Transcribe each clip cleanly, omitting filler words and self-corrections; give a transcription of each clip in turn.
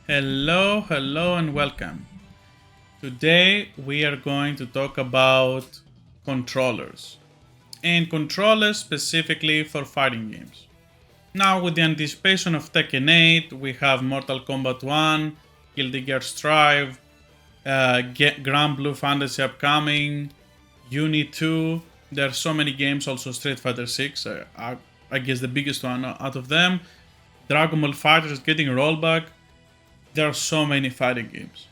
Hello, and welcome. Today we are going to talk about controllers, and controllers specifically for fighting games. Now, with the anticipation of Tekken 8, we have Mortal Kombat 1, Guilty Gear Strive, Grand Blue Fantasy upcoming, Uni 2. There are so many games, also Street Fighter 6, I guess the biggest one out of them. Dragon Ball Fighters getting a rollback. There are so many fighting games.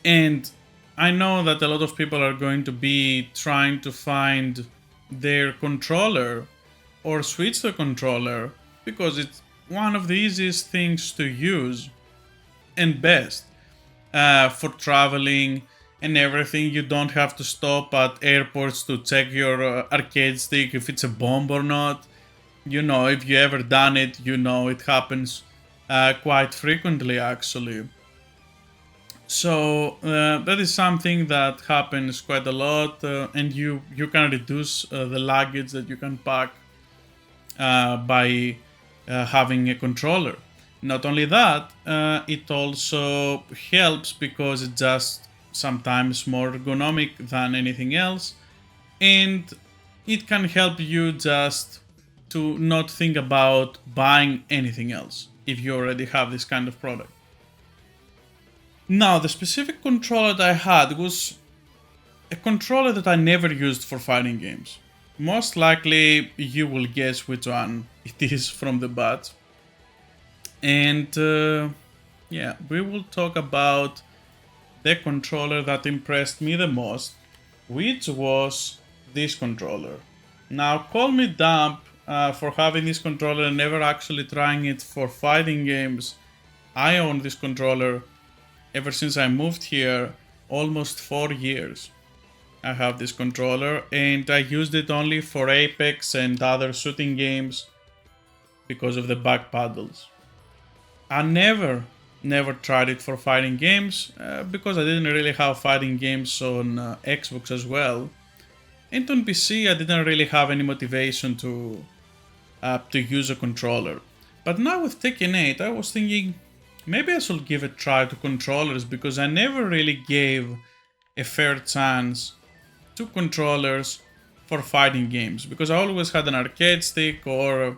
And I know that a lot of people are going to be trying to find their controller or switch the controller because it's one of the easiest things to use and best for traveling and everything. You don't have to stop at airports to check your arcade stick if it's a bomb or not. You know, if you ever done it, you know it happens quite frequently actually. So that is something that happens quite a lot, and you can reduce the luggage that you can pack by having a controller. Not only that, it also helps because it's just sometimes more ergonomic than anything else, and it can help you just to not think about buying anything else if you already have this kind of product. Now, the specific controller that I had was a controller that I never used for fighting games. Most likely, you will guess which one it is from the bat. And yeah, we will talk about the controller that impressed me the most, which was this controller. Now, call me dumb for having this controller and never actually trying it for fighting games. I own this controller ever since I moved here, almost 4 years. I have this controller and I used it only for Apex and other shooting games because of the back paddles. I never tried it for fighting games because I didn't really have fighting games on Xbox as well. And on PC I didn't really have any motivation to use a controller. But now with Tekken 8 I was thinking, maybe I should give a try to controllers because I never really gave a fair chance to controllers for fighting games because I always had an arcade stick or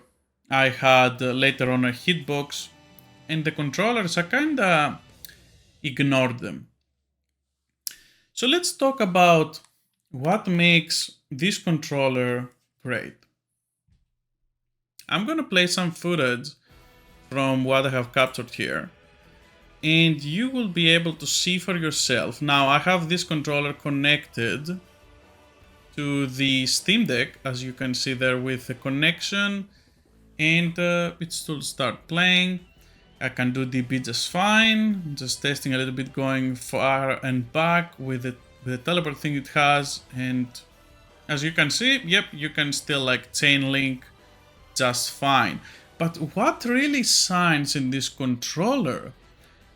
I had later on a hitbox, and the controllers I kinda ignored them. So let's talk about what makes this controller great. I'm gonna play some footage from what I have captured here, and you will be able to see for yourself. Now I have this controller connected to the Steam Deck, as you can see there with the connection, and it should start playing. I can do DB just fine, just testing a little bit, going far and back with the teleport thing it has, and as you can see, yep, you can still like chain link just fine. But what really shines in this controller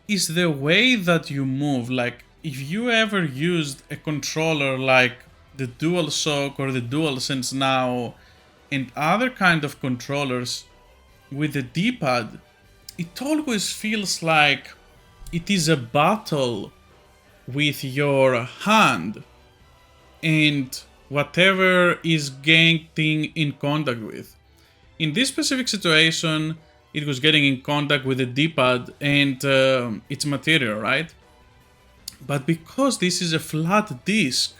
is the way that you move. Like, if you ever used a controller like the DualShock or the DualSense now and other kind of controllers with the D-pad, it always feels like it is a battle with your hand and whatever is getting in contact with. In this specific situation, it was getting in contact with the D-pad and its material, right? But because this is a flat disc,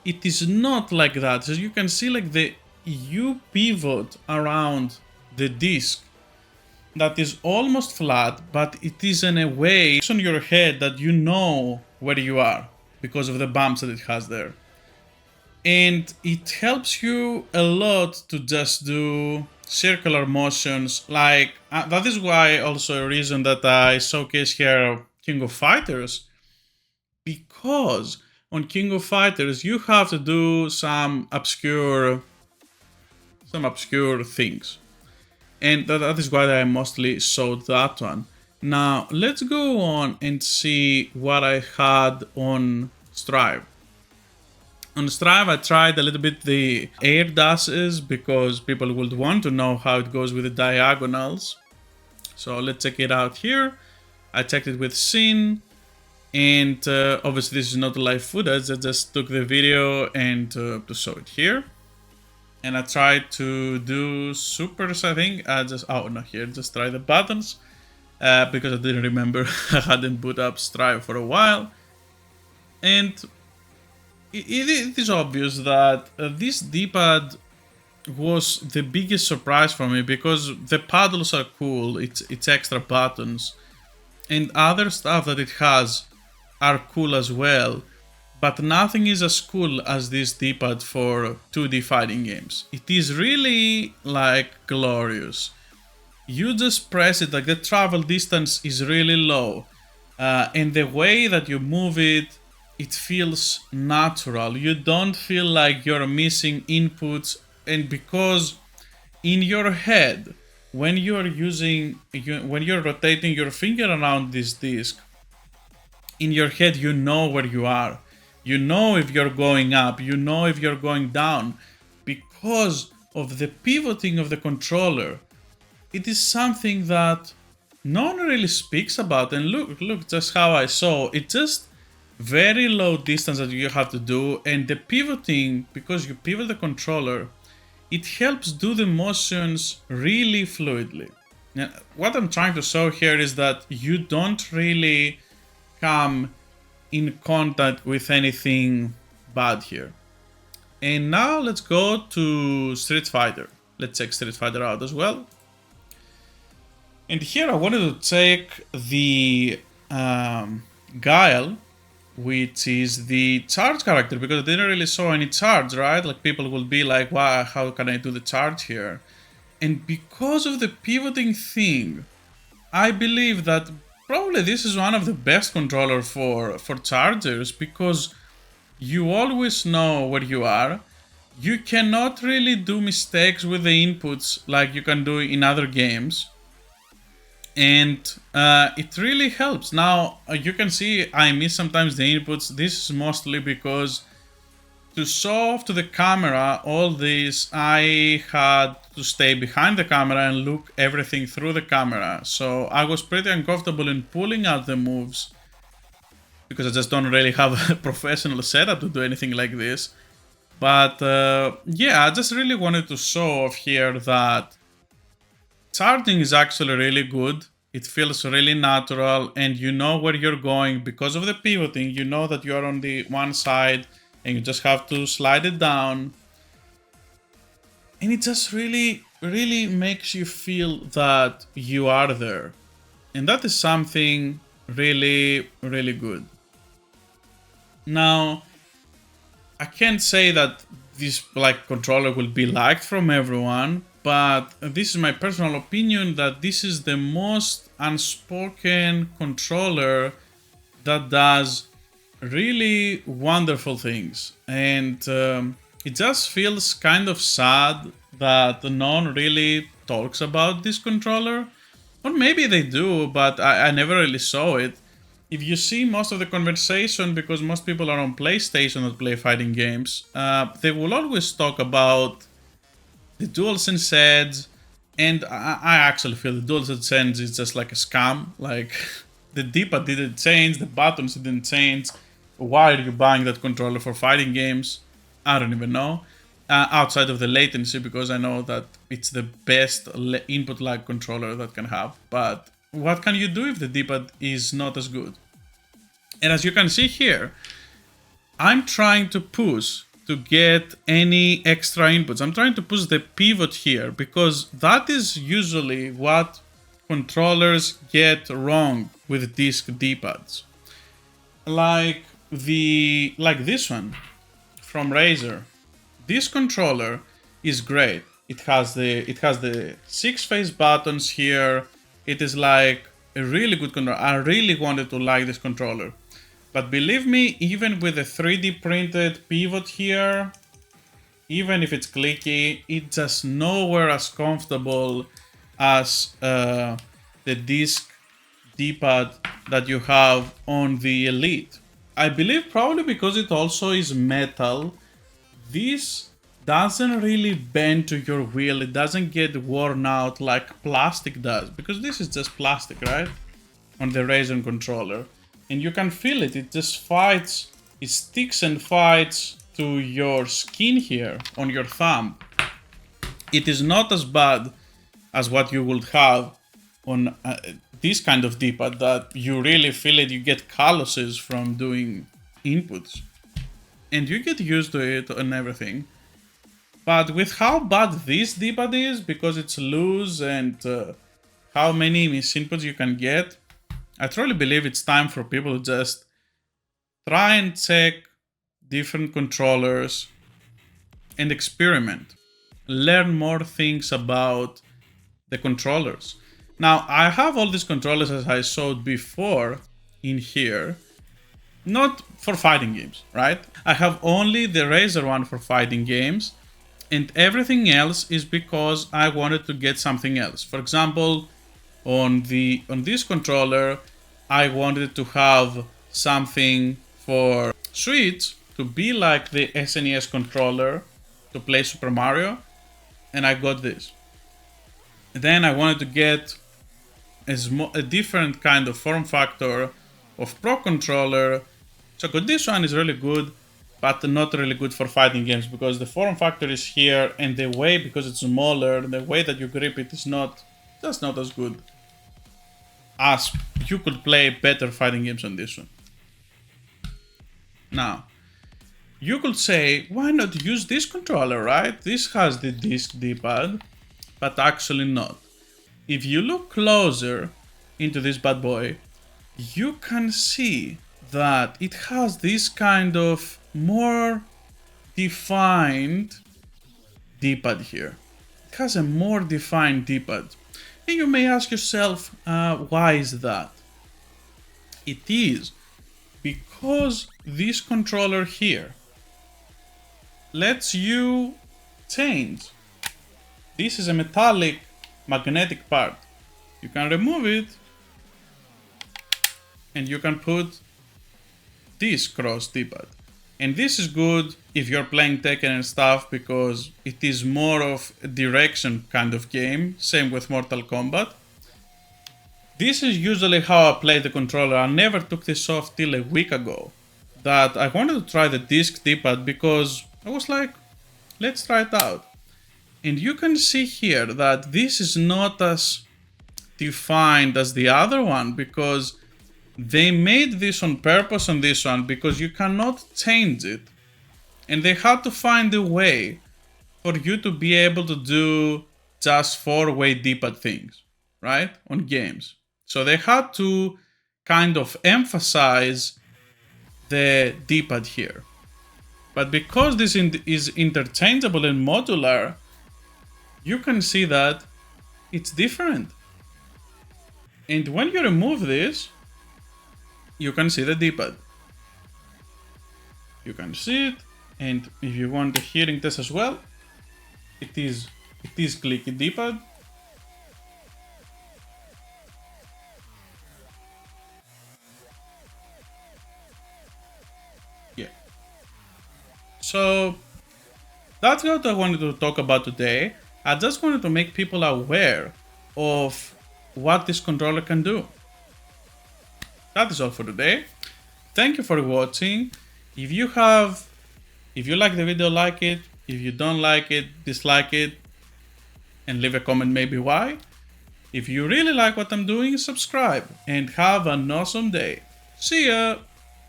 it is not like that. So you can see like the U pivot around the disc that is almost flat, but it is in a way on your head that you know where you are because of the bumps that it has there. And it helps you a lot to just do circular motions, like that is why also a reason that I showcase here King of Fighters, because on King of Fighters you have to do some obscure things, and that is why I mostly showed that one. Now let's go on and see what I had on Strive. On Strive, I tried a little bit the air dashes because people would want to know how it goes with the diagonals. So let's check it out here. I checked it with Sin, and obviously this is not live footage. I just took the video and to show it here. And I tried to do supers, I think. Oh no, here, just try the buttons. Because I didn't remember, I hadn't boot up Strife for a while. And it is obvious that this D-pad was the biggest surprise for me, because the paddles are cool, it's extra buttons, and other stuff that it has are cool as well, but nothing is as cool as this D-pad for 2D fighting games. It is really like glorious. You just press it, like the travel distance is really low, and the way that you move it, it feels natural. You don't feel like you're missing inputs. And because in your head, when you're rotating your finger around this disc, in your head you know where you are. You know if you're going up, you know if you're going down, because of the pivoting of the controller. It is something that no one really speaks about. And look just how I saw. It's just very low distance that you have to do, and the pivoting, because you pivot the controller, it helps do the motions really fluidly. Now, what I'm trying to show here is that you don't really come in contact with anything bad here. And now let's go to Street Fighter. Let's check Street Fighter out as well. And here I wanted to check the Guile, which is the charge character, because I didn't really saw any charge, right? Like people will be like, wow, how can I do the charge here? And because of the pivoting thing, I believe that probably this is one of the best controller for chargers, because you always know where you are. You cannot really do mistakes with the inputs like you can do in other games. And it really helps. Now you can see I miss sometimes the inputs. This is mostly because to show off to the camera all this, I had to stay behind the camera and look everything through the camera. So I was pretty uncomfortable in pulling out the moves, because I just don't really have a professional setup to do anything like this. But yeah, I just really wanted to show off here that charging is actually really good. It feels really natural, and you know where you're going because of the pivoting. You know that you're on the one side and you just have to slide it down. And it just really, really makes you feel that you are there. And that is something really, really good. Now, I can't say that this controller will be liked from everyone, but this is my personal opinion, that this is the most unspoken controller that does really wonderful things. And it just feels kind of sad that no one really talks about this controller. Or maybe they do, but I never really saw it. If you see most of the conversation, because most people are on PlayStation that play fighting games, they will always talk about the DualSense Edge, and I actually feel the DualSense Edge is just like a scam. Like, the D-pad didn't change, the buttons didn't change. Why are you buying that controller for fighting games? I don't even know. Outside of the latency, because I know that it's the best input lag controller that can have. But what can you do if the D-pad is not as good? And as you can see here, I'm trying to push to get any extra inputs. I'm trying to push the pivot here, because that is usually what controllers get wrong with disc D-pads. Like this one from Razer. This controller is great. It has the 6 face buttons here. It is like a really good controller. I really wanted to like this controller. But believe me, even with the 3D printed pivot here, even if it's clicky, it's just nowhere as comfortable as the disc D-pad that you have on the Elite. I believe probably because it also is metal, this doesn't really bend to your will. It doesn't get worn out like plastic does, because this is just plastic, right? On the Razer controller. And you can feel it. It just fights. It sticks and fights to your skin here on your thumb. It is not as bad as what you would have on this kind of D-pad, that you really feel it. You get calluses from doing inputs. And you get used to it and everything. But with how bad this D-pad is, because it's loose and how many misinputs you can get, I truly believe it's time for people to just try and check different controllers and experiment. Learn more things about the controllers. Now, I have all these controllers, as I showed before, in here. Not for fighting games, right? I have only the Razer one for fighting games, and everything else is because I wanted to get something else. For example, on this controller, I wanted to have something for Switch to be like the SNES controller to play Super Mario, and I got this. Then I wanted to get a different kind of form factor of Pro controller. So this one is really good, but not really good for fighting games, because the form factor is here, and the way, because it's smaller, the way that you grip it is just not as good as you could play better fighting games on this one. Now, you could say, why not use this controller, right? This has the disc D-pad, but actually not. If you look closer into this bad boy, you can see that it has this kind of more defined D-pad here. It has a more defined D-pad. And you may ask yourself, why is that? It is because this controller here lets you change. This is a metallic magnetic part. You can remove it and you can put this cross D-pad. And this is good if you're playing Tekken and stuff, because it is more of a direction kind of game. Same with Mortal Kombat. This is usually how I play the controller. I never took this off till a week ago, that I wanted to try the disc D-pad, because I was like, let's try it out. And you can see here that this is not as defined as the other one, because they made this on purpose on this one, because you cannot change it. And they had to find a way for you to be able to do just 4-way D-pad things, right? On games. So they had to kind of emphasize the D-pad here. But because this is interchangeable and modular, you can see that it's different. And when you remove this, you can see the D-pad. You can see it, and if you want the hearing test as well, it is clicky D-pad. Yeah. So that's what I wanted to talk about today. I just wanted to make people aware of what this controller can do. That is all for today. Thank you for watching. If you like the video, like it. If you don't like it, dislike it. And leave a comment maybe why. If you really like what I'm doing, subscribe. And have an awesome day. See ya!